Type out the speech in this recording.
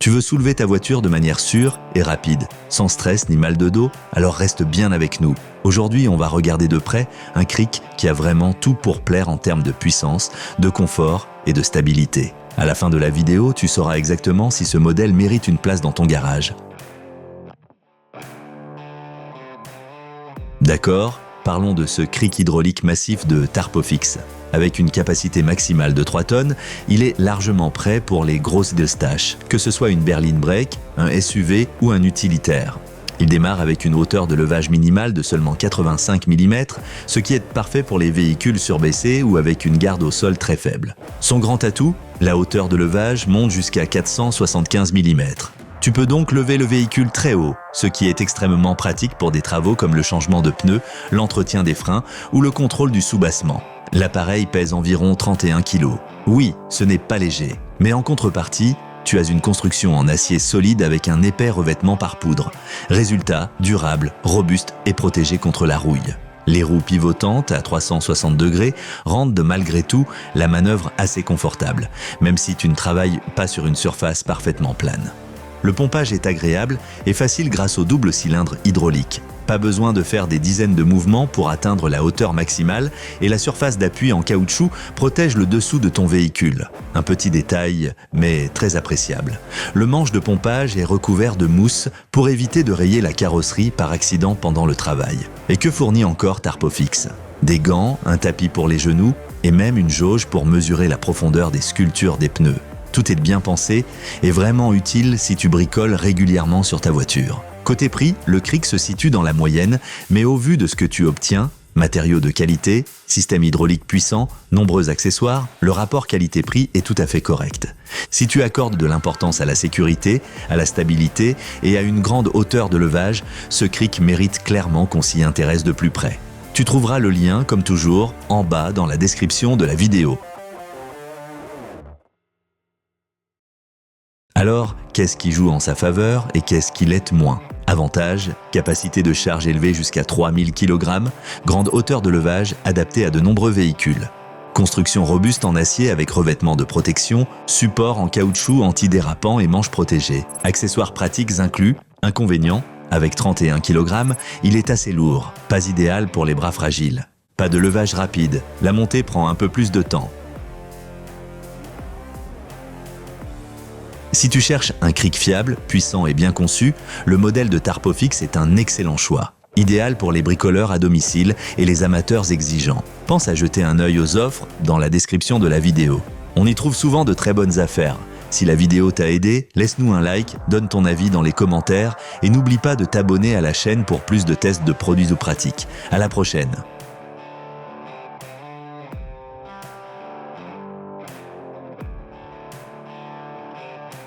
Tu veux soulever ta voiture de manière sûre et rapide, sans stress ni mal de dos? Alors reste bien avec nous. Aujourd'hui, on va regarder de près un Creek qui a vraiment tout pour plaire en termes de puissance, de confort et de stabilité. À la fin de la vidéo, tu sauras exactement si ce modèle mérite une place dans ton garage. D'accord, parlons de ce Creek hydraulique massif de Tarpofix. Avec une capacité maximale de 3 tonnes, il est largement prêt pour les grosses tâches, que ce soit une berline break, un SUV ou un utilitaire. Il démarre avec une hauteur de levage minimale de seulement 85 mm, ce qui est parfait pour les véhicules surbaissés ou avec une garde au sol très faible. Son grand atout, la hauteur de levage monte jusqu'à 475 mm. Tu peux donc lever le véhicule très haut, ce qui est extrêmement pratique pour des travaux comme le changement de pneus, l'entretien des freins ou le contrôle du soubassement. L'appareil pèse environ 31 kg. Oui, ce n'est pas léger, mais en contrepartie, tu as une construction en acier solide avec un épais revêtement par poudre. Résultat, durable, robuste et protégé contre la rouille. Les roues pivotantes à 360 degrés rendent malgré tout la manœuvre assez confortable, même si tu ne travailles pas sur une surface parfaitement plane. Le pompage est agréable et facile grâce au double cylindre hydraulique. Pas besoin de faire des dizaines de mouvements pour atteindre la hauteur maximale et la surface d'appui en caoutchouc protège le dessous de ton véhicule. Un petit détail, mais très appréciable. Le manche de pompage est recouvert de mousse pour éviter de rayer la carrosserie par accident pendant le travail. Et que fournit encore Tarpofix? Des gants, un tapis pour les genoux et même une jauge pour mesurer la profondeur des sculptures des pneus. Tout est bien pensé et vraiment utile si tu bricoles régulièrement sur ta voiture. Côté prix, le Creek se situe dans la moyenne, mais au vu de ce que tu obtiens, matériaux de qualité, système hydraulique puissant, nombreux accessoires, le rapport qualité-prix est tout à fait correct. Si tu accordes de l'importance à la sécurité, à la stabilité et à une grande hauteur de levage, ce Creek mérite clairement qu'on s'y intéresse de plus près. Tu trouveras le lien, comme toujours, en bas dans la description de la vidéo. Alors, qu'est-ce qui joue en sa faveur et qu'est-ce qui l'est moins? Avantage, capacité de charge élevée jusqu'à 3000 kg, grande hauteur de levage adaptée à de nombreux véhicules. Construction robuste en acier avec revêtement de protection, support en caoutchouc antidérapant et manches protégées. Accessoires pratiques inclus. Inconvénient, avec 31 kg, il est assez lourd, pas idéal pour les bras fragiles. Pas de levage rapide, la montée prend un peu plus de temps. Si tu cherches un Creek fiable, puissant et bien conçu, le modèle de Tarpofix est un excellent choix. Idéal pour les bricoleurs à domicile et les amateurs exigeants. Pense à jeter un œil aux offres dans la description de la vidéo. On y trouve souvent de très bonnes affaires. Si la vidéo t'a aidé, laisse-nous un like, donne ton avis dans les commentaires et n'oublie pas de t'abonner à la chaîne pour plus de tests de produits ou pratiques. À la prochaine!